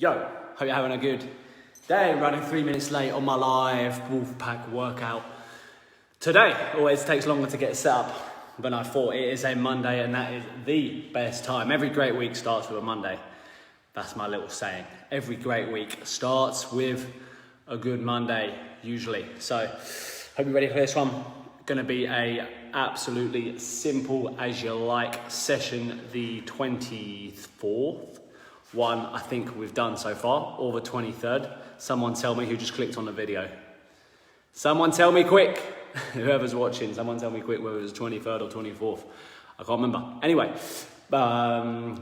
Yo, hope you're having a good day. Running 3 minutes late on my live Wolfpack workout. Today always takes longer to get set up, but I thought it is a Monday and that is the best time. Every great week starts with a Monday. That's my little saying. Every great week starts with a good Monday, usually. So, hope you're ready for this one. Gonna be a absolutely simple as you like session, the 24th one I think we've done so far, or the 23rd. Someone tell me who just clicked on the video. Someone tell me quick. Whoever's watching, someone tell me quick whether it was 23rd or 24th. I can't remember. Anyway,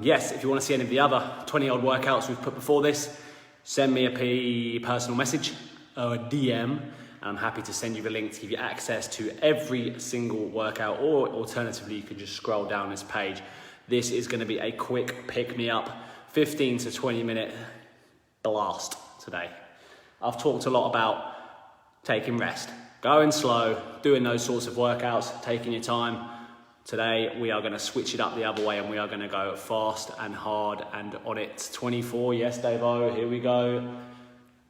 yes, if you want to see any of the other 20 odd workouts we've put before this, send me a personal message or a DM, and I'm happy to send you the link to give you access to every single workout, or alternatively, you can just scroll down this page. This is going to be a quick pick-me-up, 15 to 20 minute blast today. I've talked a lot about taking rest, going slow, doing those sorts of workouts, taking your time. Today, we are going to switch it up the other way and we are going to go fast and hard and on it. 24, yes, Davo, here we go.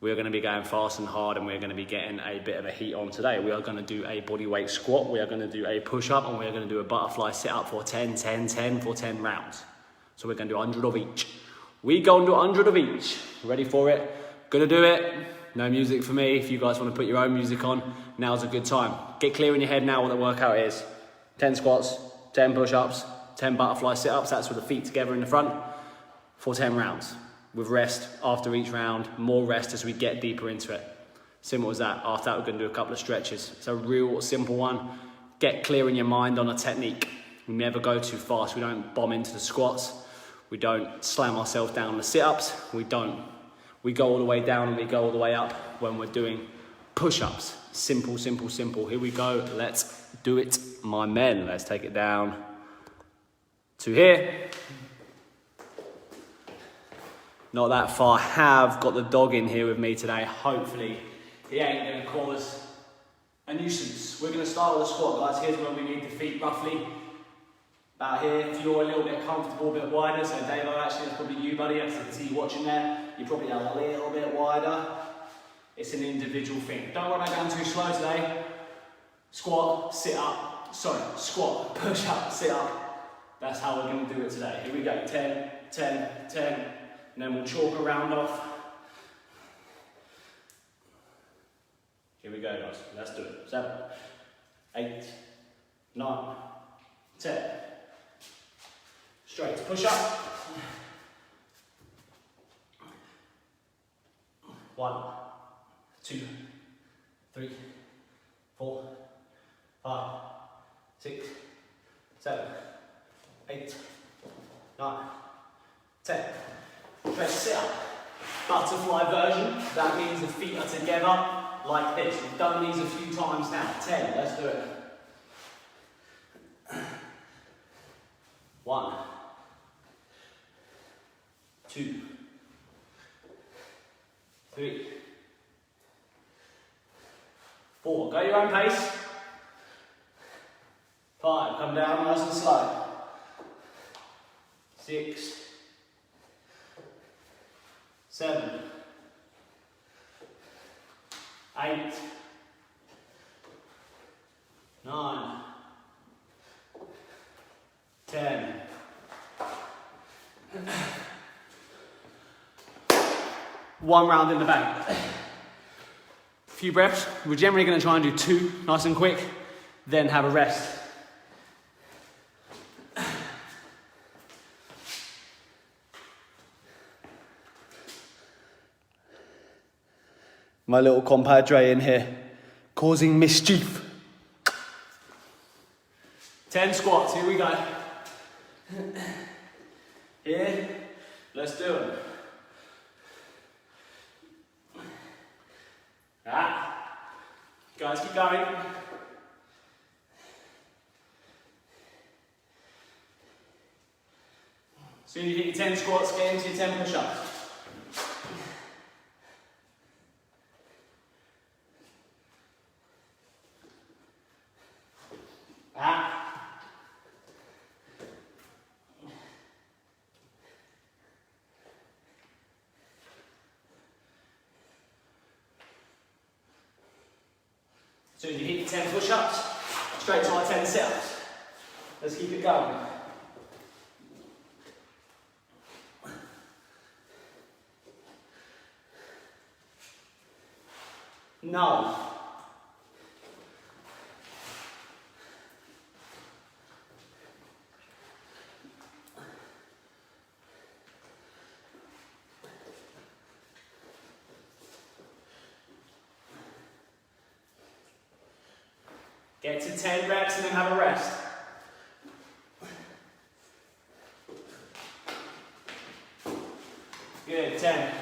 We're going to be going fast and hard and we're going to be getting a bit of a heat on today. We are going to do a bodyweight squat, we are going to do a push-up, and we are going to do a butterfly sit-up for 10 for 10 rounds. So we're going to do 100 of each. We go and do 100 of each. Ready for it? Gonna do it. No music for me. If you guys want to put your own music on, now's a good time. Get clear in your head now what the workout is. 10 squats, 10 push-ups, 10 butterfly sit-ups. That's with the feet together in the front for 10 rounds. With rest after each round, more rest as we get deeper into it. Simple as that. After that, we're gonna do a couple of stretches. It's a real simple one. Get clear in your mind on a technique. We never go too fast. We don't bomb into the squats. We don't slam ourselves down on the sit-ups. We don't. We go all the way down and we go all the way up when we're doing push-ups. Simple, simple, simple. Here we go. Let's do it, my men. Let's take it down to here. Not that far. I have got the dog in here with me today. Hopefully he ain't going to cause a nuisance. We're going to start with the squat, guys. Here's where we need the feet roughly. About here, if you're a little bit comfortable, a bit wider, so Dave, actually that's probably you, buddy, I can see you watching there, you're probably a little bit wider. It's an individual thing. Don't worry about going too slow today. Squat, sit up, squat, push up, sit up. That's how we're going to do it today. Here we go, 10, 10, 10, and then we'll chalk a round off. Here we go, guys, let's do it. 7, 8, 9, 10. Straight, push up. 1, 2, 3, 4, 5, 6, 7, 8, 9, 10. Straight sit up. Butterfly version. That means the feet are together like this. We've done these a few times now. 10, let's do it. 1, 2, 3, 4. Go your own pace. 5. Come down nice and slow. 6, 7, 8, 9, 10. One round in the bank. A few breaths. We're generally going to try and do 2 nice and quick, then have a rest. My little compadre in here, causing mischief. 10 squats, here we go. Here, let's do it. Guys, keep going. As soon as you hit your 10 squats, get into your 10 push-ups. So you hit your 10 push-ups, straight to our 10 sit-ups. Let's keep it going. No. Get to 10 reps and then have a rest. Good, 10.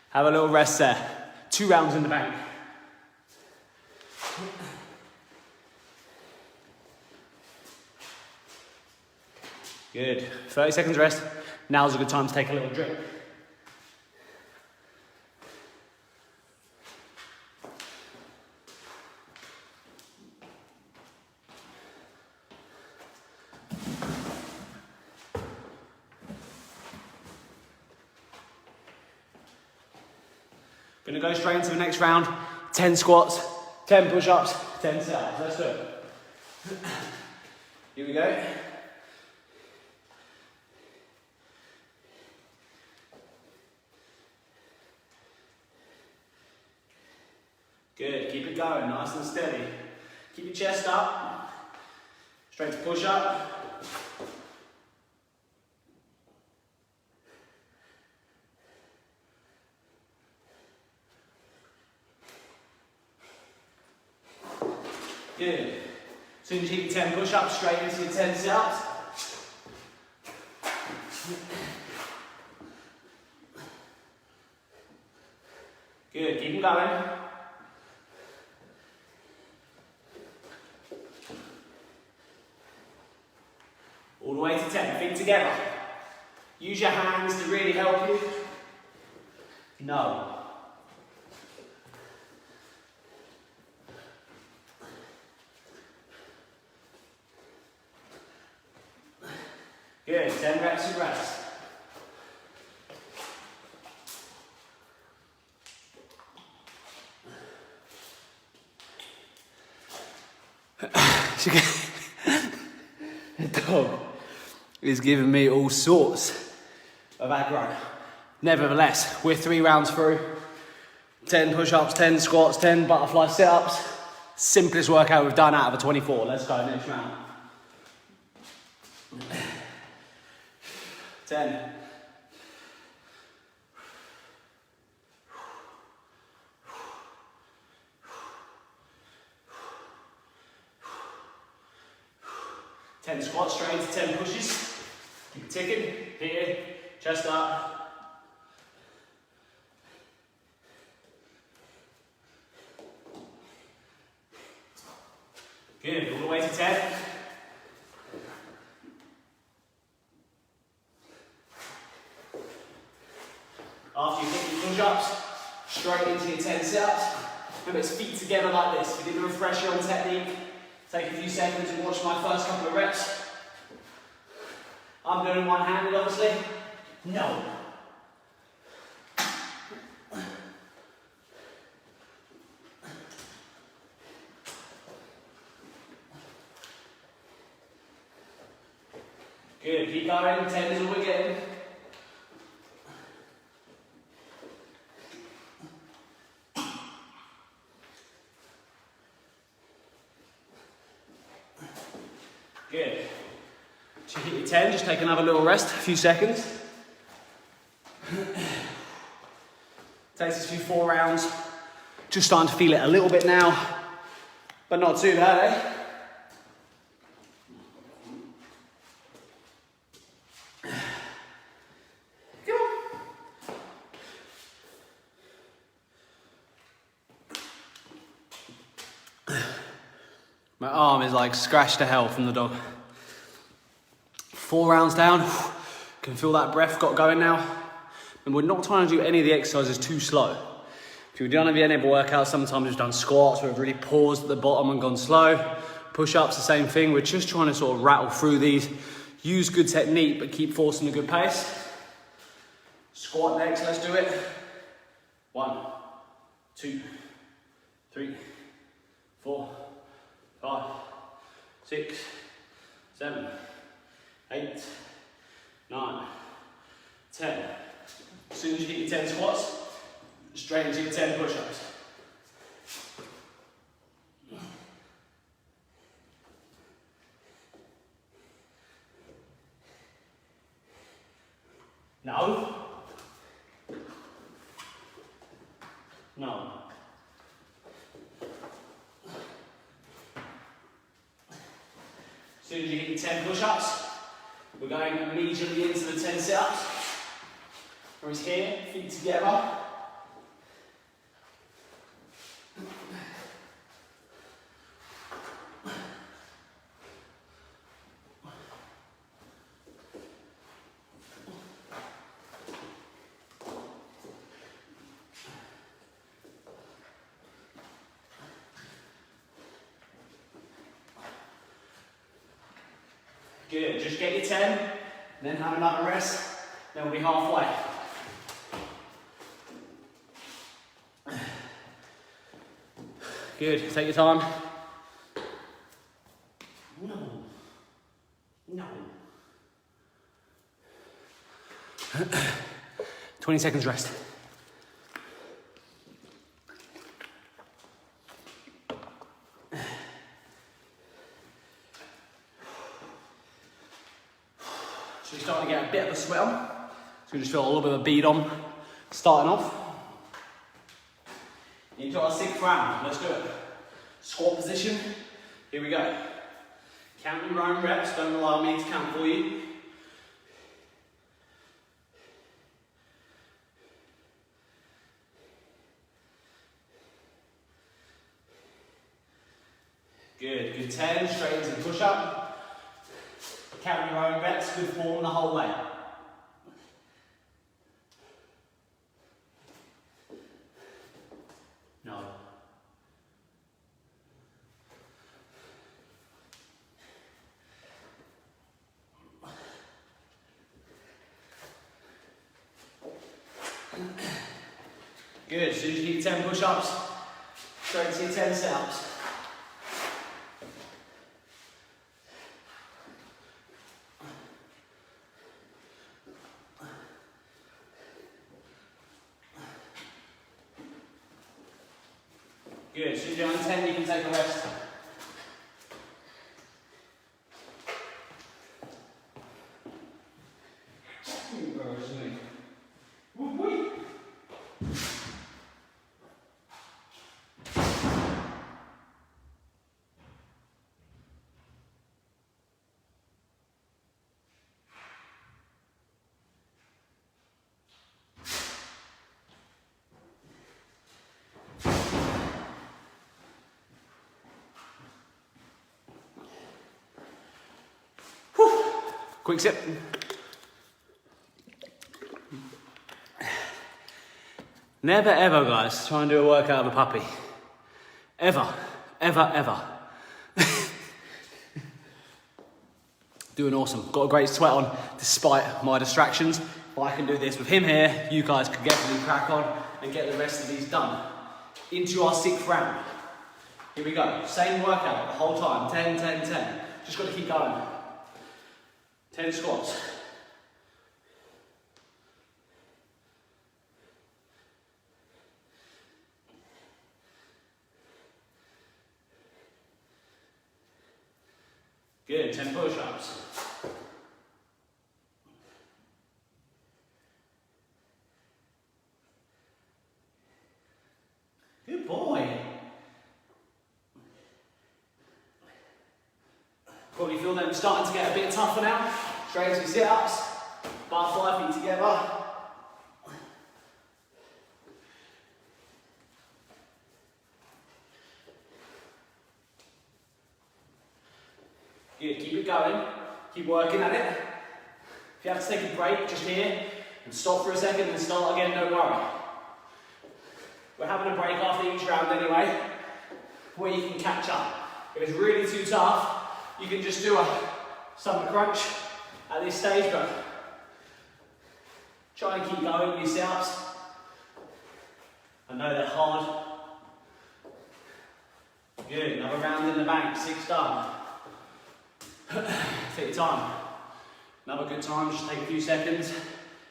Have a little rest there. 2 rounds in the bank. Good. 30 seconds rest. Now's a good time to take a little drink. Gonna go straight into the next round. 10 squats, 10 push-ups, 10 sit-ups. Let's do it. Here we go. Good, keep it going, nice and steady. Keep your chest up. Straight to push-up. Good. As soon as you hit your 10 push-ups, straight into your 10 sit-ups. Good, keep them going. All the way to 10, feet together. Use your hands to really help you. No. Good, 10 reps of rest. The dog is giving me all sorts of aggro. Nevertheless, we're 3 rounds through. 10 push-ups, 10 squats, 10 butterfly sit-ups. Simplest workout we've done out of a 24. Let's go, next round. 10. Ten squats straight into 10 pushes. Keep it ticking. Here, chest up. Good, all the way to 10. After you hit your push-ups, straight into your 10 sit-ups. Remember, it's feet together like this. We did a refresher on technique. Take a few seconds and watch my first couple of reps. I'm doing one-handed, obviously. No. Good, keep going. 10 is all we're getting. Good. So you hit your 10, just take another little rest, a few seconds. Takes us through 4 rounds. Just starting to feel it a little bit now, but not too bad, eh? My arm is like scratched to hell from the dog. 4 rounds down, can feel that breath got going now. And we're not trying to do any of the exercises too slow. If you've done any other workouts, sometimes we've done squats where we've really paused at the bottom and gone slow. Push-ups, the same thing. We're just trying to sort of rattle through these, use good technique, but keep forcing a good pace. Squat next, let's do it. 1, 2, 3, 4, 5, 6, 7, 8, 9, 10. As soon as you hit your 10 squats, straight into your 10 push-ups. No. No. As soon as you hit your 10 push-ups, we're going immediately into the 10 sit-ups. Whereas here, feet together. Good, just get your 10, then have another rest, then we'll be halfway. Good, take your time. No. No. 20 seconds rest. So you're starting to get a bit of a sweat on. So you just feel a little bit of a bead on starting off. Into our 6th round, let's do it. Squat position, here we go. Count your own reps, don't rely on me to count for you. Good, good 10, straight into the push-up. Count your own reps, good form the whole way. No. Good, as soon as you hit 10 push-ups, straight to your 10 sit-ups. Good, as soon as you're on 10, you can take a rest. Quick sip. Never ever, guys, try and do a workout of a puppy. Ever, ever, ever. Doing awesome. Got a great sweat on despite my distractions. If I can do this with him here, you guys can definitely crack on and get the rest of these done. Into our 6th round. Here we go. Same workout the whole time. 10, 10, 10. Just got to keep going. 10 squats. Good, 10 push-ups. Good boy. Probably feel them starting to get a bit tougher now. Straight into sit-ups, butterfly, feet together. Good, keep it going, keep working at it. If you have to take a break, just here, and stop for a second and start again, don't worry. We're having a break after each round anyway, where you can catch up. If it's really too tough, you can just do a stomach crunch at this stage, but try and keep going with your sit-ups. I know they're hard, Good, another round in the bank, 6 done. Take your time. Another good time, just take a few seconds.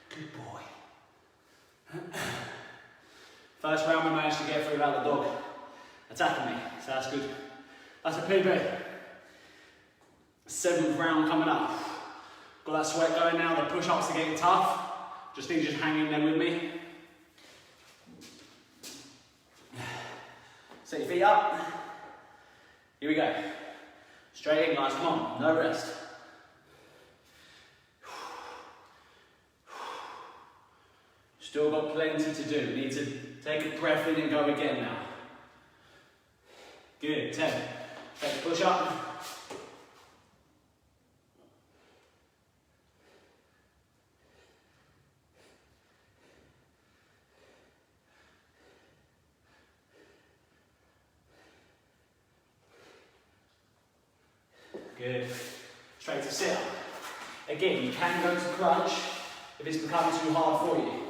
Good boy. First round we managed to get through without the dog attacking me, so that's good. That's a PB. 7th round coming up. Got that sweat going now, the push-ups are getting tough. Just need you to hang in there with me. Set your feet up. Here we go. Straight in, guys, come on, no rest. Still got plenty to do. Need to take a breath in and go again now. Good, 10. Take a push up. Good. Straight to sit up. Again, you can go to crunch if it's becoming too hard for you.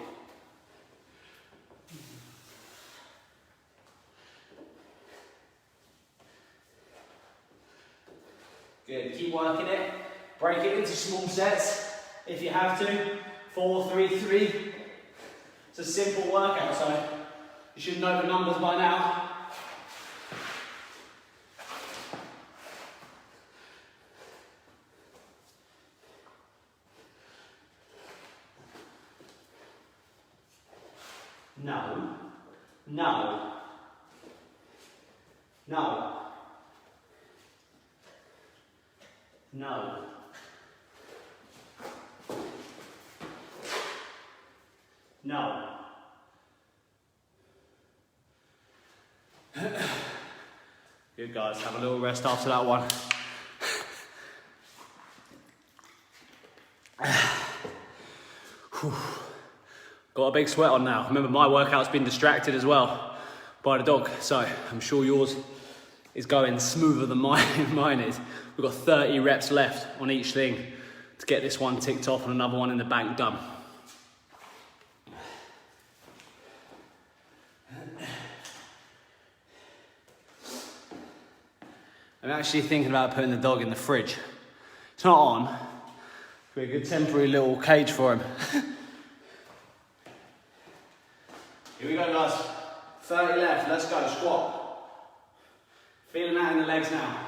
Good. Keep working it. Break it into small sets if you have to. 4, 3, 3. It's a simple workout, so you should know the numbers by now. No, no, no, no, no. Good guys, have a little rest after that one. Got a big sweat on now. Remember, my workout's been distracted as well by the dog, so I'm sure yours is going smoother than mine is. We've got 30 reps left on each thing to get this one ticked off and another one in the bank done. I'm actually thinking about putting the dog in the fridge. It's not on. It'll be a good temporary little cage for him. Here we go, guys. 30 left, let's go, squat. Feeling that in the legs now.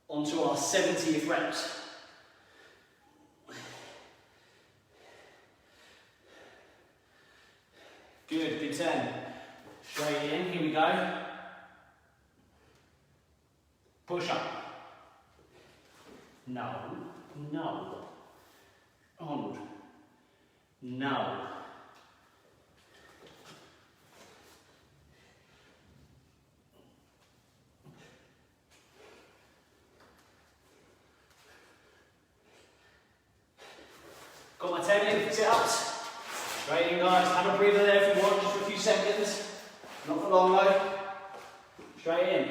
On to our 70th reps. Good, big 10. Straight in, here we go. Push up. No, no. Onward. No. Got my 10 in, sit-ups. Straight in, guys. Have a breather there if you want, just for a few seconds. Not for long though. Straight in.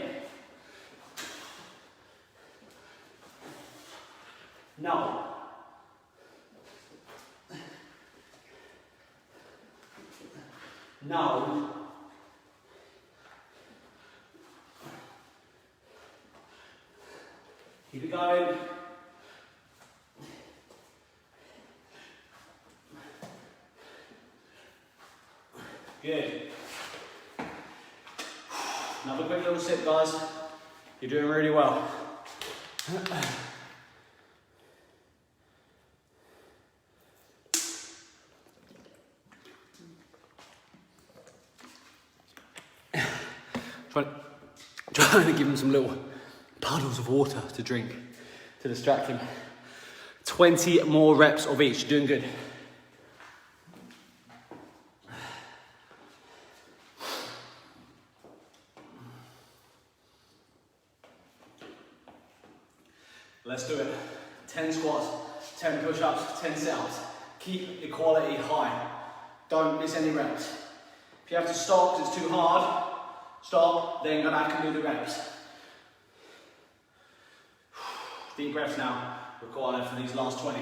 No. No. Keep it going. Good. Another quick little sip, guys. You're doing really well. Trying to give him some little puddles of water to drink to distract him. 20 more reps of each. Doing good. Let's do it. 10 squats, 10 push-ups, 10 sit-ups. Keep the quality high. Don't miss any reps. If you have to stop because it's too hard, stop, then go back and do the reps. Deep breaths now required for these last 20.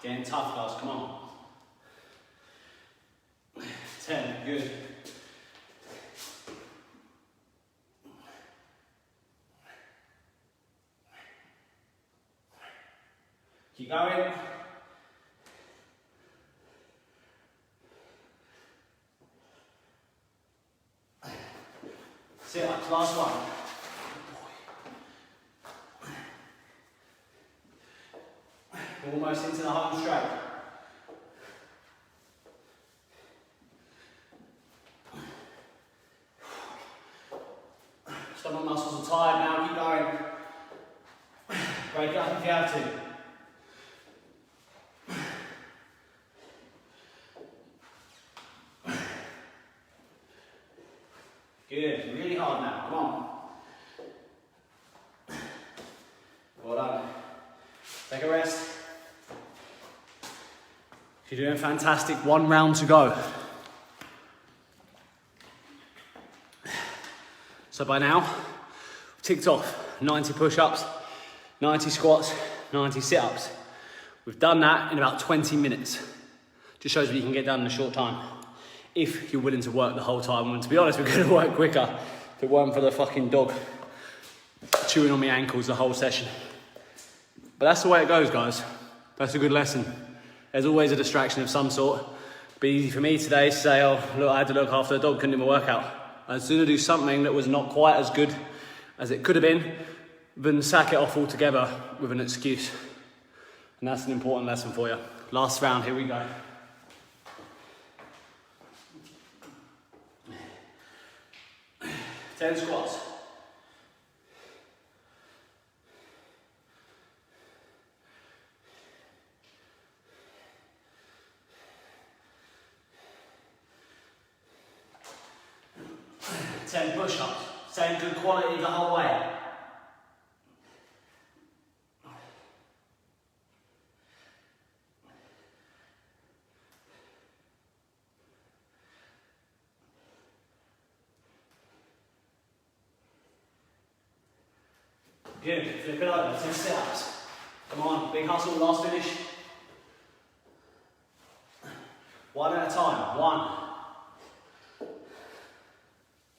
Getting tough, guys, come on. 10, good. Keep going. Sit ups, last one. Almost into the home straight. Stomach muscles are tired now, keep going. Break it up if you have to. Good, really hard now, come on. Well done. Take a rest. You're doing fantastic, 1 round to go. So by now, we've ticked off 90 push-ups, 90 squats, 90 sit-ups. We've done that in about 20 minutes. Just shows what you can get done in a short time, if you're willing to work the whole time. And to be honest, we could have worked quicker if it weren't for the fucking dog chewing on my ankles the whole session. But that's the way it goes, guys. That's a good lesson. There's always a distraction of some sort. It'd be easy for me today to say, oh, look, I had to look after the dog, couldn't do my workout. I'd sooner do something that was not quite as good as it could have been than sack it off altogether with an excuse. And that's an important lesson for you. Last round, here we go. Ten squats. Ten push-ups. Same good quality the whole way. Good, flip it over, 10 sit-ups. Come on, big hustle, last finish. 1 at a time, 1.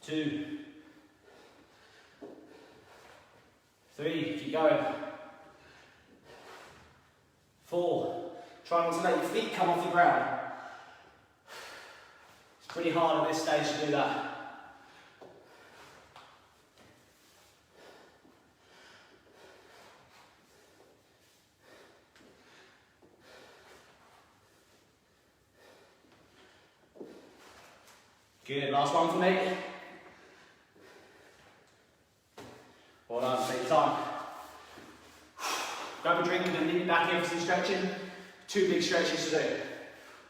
2. 3, keep going. 4, try not to let your feet come off the ground. It's pretty hard at this stage to do that. Good, last one for me. Well done, take your time. Grab a drink and then lean back in for some stretching. 2 big stretches to do.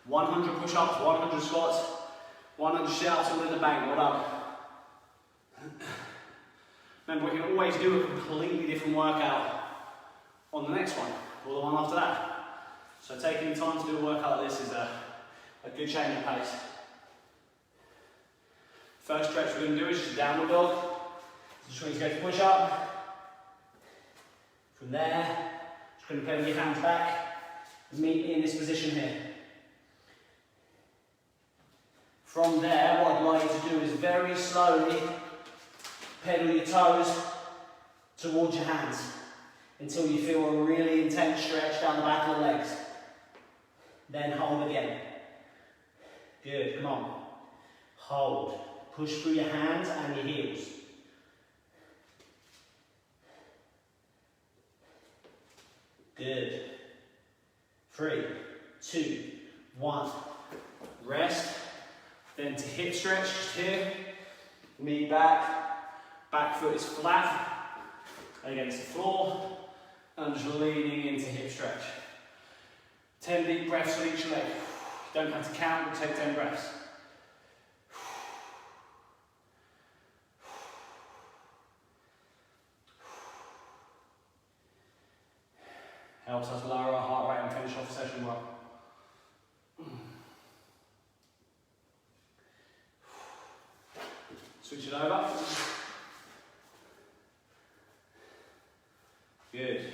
100 push-ups, 100 squats, 100 sit-ups all in the bank, well done. Remember, we can always do a completely different workout on the next one, or the one after that. So taking the time to do a workout like this is a good change of pace. First stretch we're going to do is just downward dog. Just going to go to push up. From there, just going to pedal your hands back and meet in this position here. From there, what I'd like you to do is very slowly pedal your toes towards your hands until you feel a really intense stretch down the back of the legs. Then hold again. Good, come on. Hold. Push through your hands and your heels. Good. 3, 2, 1. Rest. Then to hip stretch, just here. Knee back. Back foot is flat against the floor. And just leaning into hip stretch. 10 deep breaths on each leg. Don't have to count, but take 10 breaths. Helps us lower our heart rate and finish off the session well. Switch it over. Good.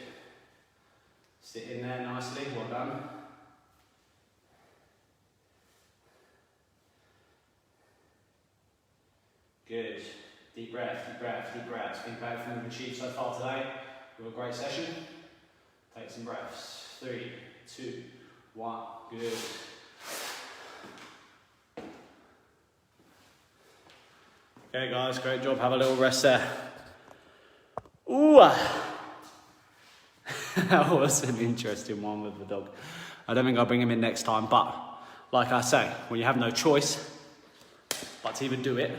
Sit in there nicely, well done. Good. Deep breath, deep breath, deep breath. Think about everything we've achieved so far today. We have a great session. Take some breaths. 3, 2, 1. Good. Okay guys, great job. Have a little rest there. Ooh. That was an interesting one with the dog. I don't think I'll bring him in next time, but like I say, when you have no choice but to even do it,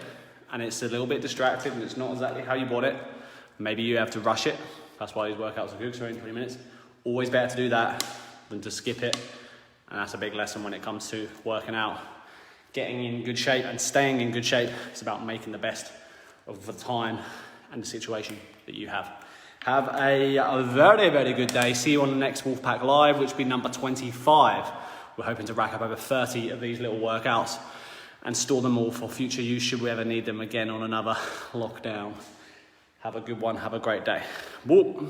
and it's a little bit distracted and it's not exactly how you want it, maybe you have to rush it. That's why these workouts are good, so in 20 minutes. Always better to do that than to skip it. And that's a big lesson when it comes to working out. Getting in good shape and staying in good shape. It's about making the best of the time and the situation that you have. Have a very, very good day. See you on the next Wolfpack Live, which will be number 25. We're hoping to rack up over 30 of these little workouts and store them all for future use should we ever need them again on another lockdown. Have a good one. Have a great day. Whoop.